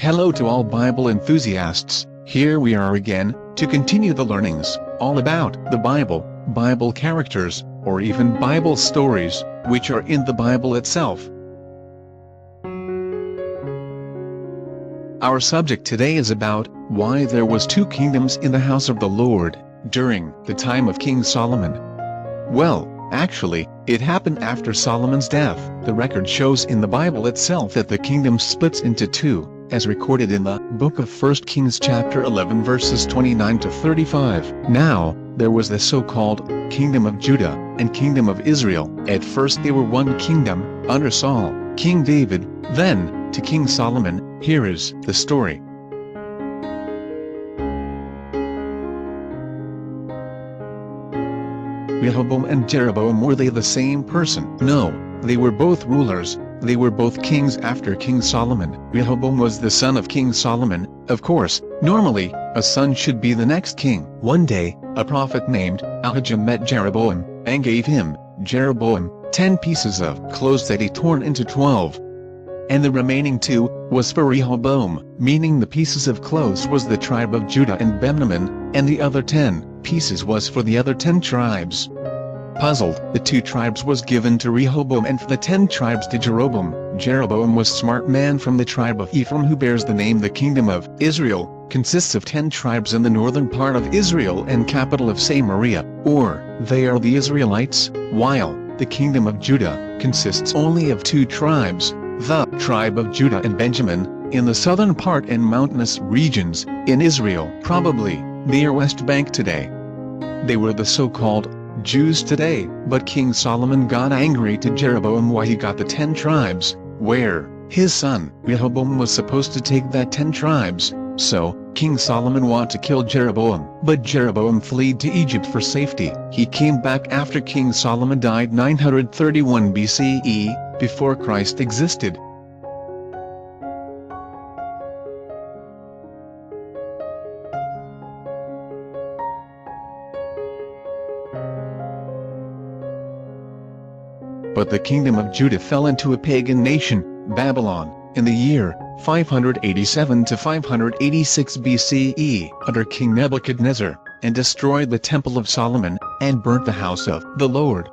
Hello to all Bible enthusiasts. Here we are again, to continue the learnings, all about the Bible characters, or even Bible stories, which are in the Bible itself. Our subject today is about why there was two kingdoms in the house of the Lord, during the time of King Solomon. Well, actually, it happened after Solomon's death. The record shows in the Bible itself that the kingdom splits into two, as recorded in the book of 1 Kings chapter 11 verses 29 to 35. Now, there was the so-called kingdom of Judah and kingdom of Israel. At first they were one kingdom, under Saul, King David, then, to King Solomon. Here is the story. Rehoboam and Jeroboam, were they the same person? No, they were both rulers. They were both kings after King Solomon. Rehoboam was the son of King Solomon. Of course, normally, a son should be the next king. One day, a prophet named Ahijah met Jeroboam, and gave him, Jeroboam, 10 pieces of clothes that he torn into 12. And the remaining 2 was for Rehoboam, meaning the pieces of clothes was the tribe of Judah and Benjamin, and the other 10 pieces was for the other 10 tribes. Puzzled, the 2 tribes was given to Rehoboam and for the 10 tribes to Jeroboam. Jeroboam was smart man from the tribe of Ephraim, who bears the name the kingdom of Israel, consists of 10 tribes in the northern part of Israel and capital of Samaria, or, they are the Israelites, while the kingdom of Judah consists only of 2 tribes, the tribe of Judah and Benjamin, in the southern part and mountainous regions, in Israel, probably near West Bank today. They were the so-called Jews today, but King Solomon got angry to Jeroboam why he got the 10 tribes, where his son Rehoboam was supposed to take that 10 tribes. So, King Solomon wanted to kill Jeroboam, but Jeroboam fled to Egypt for safety. He came back after King Solomon died 931 BCE, before Christ existed. But the kingdom of Judah fell into a pagan nation, Babylon, in the year 587 to 586 BCE, under King Nebuchadnezzar, and destroyed the temple of Solomon, and burnt the house of the Lord.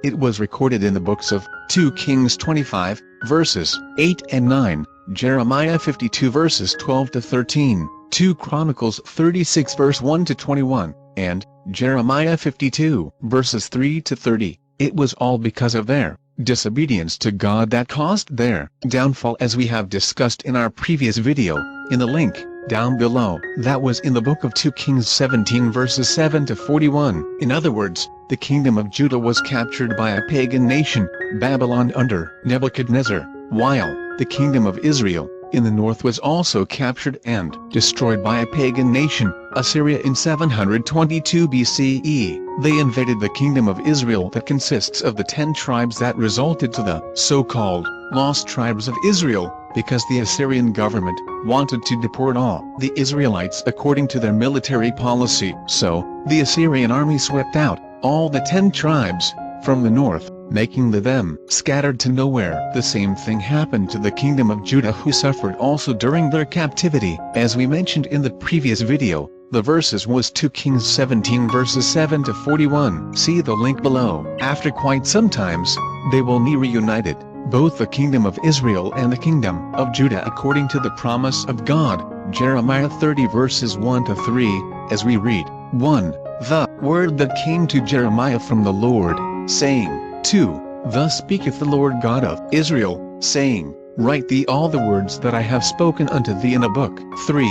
It was recorded in the books of 2 Kings 25, verses 8 and 9, Jeremiah 52 verses 12 to 13, 2 Chronicles 36 verse 1 to 21, and Jeremiah 52 verses 3 to 30. It was all because of their disobedience to God that caused their downfall, as we have discussed in our previous video, in the link down below. That was in the book of 2 Kings 17 verses 7 to 41. In other words, the kingdom of Judah was captured by a pagan nation, Babylon under Nebuchadnezzar, while the kingdom of Israel, in the north, was also captured and destroyed by a pagan nation, Assyria, in 722 BCE. They invaded the kingdom of Israel that consists of the 10 tribes that resulted to the so-called lost tribes of Israel, because the Assyrian government wanted to deport all the Israelites according to their military policy. So, the Assyrian army swept out all the 10 tribes from the north, making them scattered to nowhere. The same thing happened to the kingdom of Judah, who suffered also during their captivity. As we mentioned in the previous video, the verses was 2 Kings 17 verses 7 to 41. See the link below. After quite some times, they will be reunited, both the kingdom of Israel and the kingdom of Judah, according to the promise of God, Jeremiah 30 verses 1 to 3, as we read. 1. The word that came to Jeremiah from the Lord, saying, 2. Thus speaketh the Lord God of Israel, saying, Write thee all the words that I have spoken unto thee in a book. 3.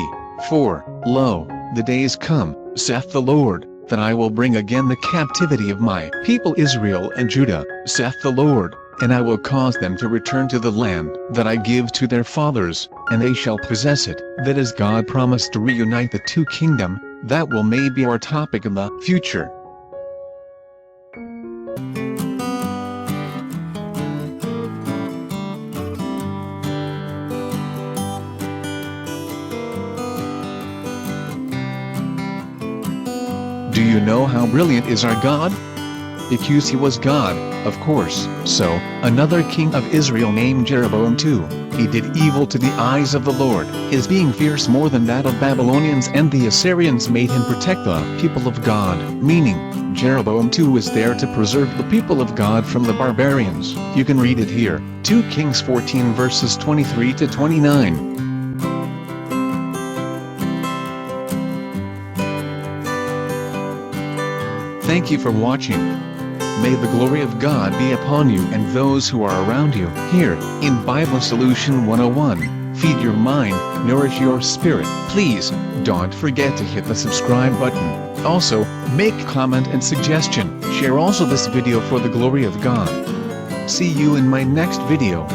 4. Lo, the days come, saith the Lord, that I will bring again the captivity of my people Israel and Judah, saith the Lord, and I will cause them to return to the land that I give to their fathers, and they shall possess it. That is, God promised to reunite the two kingdoms. That will may be our topic in the future. Do you know how brilliant is our God? Because he was God, of course. So, another king of Israel named Jeroboam too He did evil to the eyes of the Lord. His being fierce more than that of Babylonians and the Assyrians made him protect the people of God, meaning, Jeroboam too was there to preserve the people of God from the barbarians. You can read it here, 2 Kings 14 verses 23 to 29. Thank you for watching. May the glory of God be upon you and those who are around you. Here, in Bible Solution 101, feed your mind, nourish your spirit. Please, don't forget to hit the subscribe button. Also, make comment and suggestion. Share also this video for the glory of God. See you in my next video.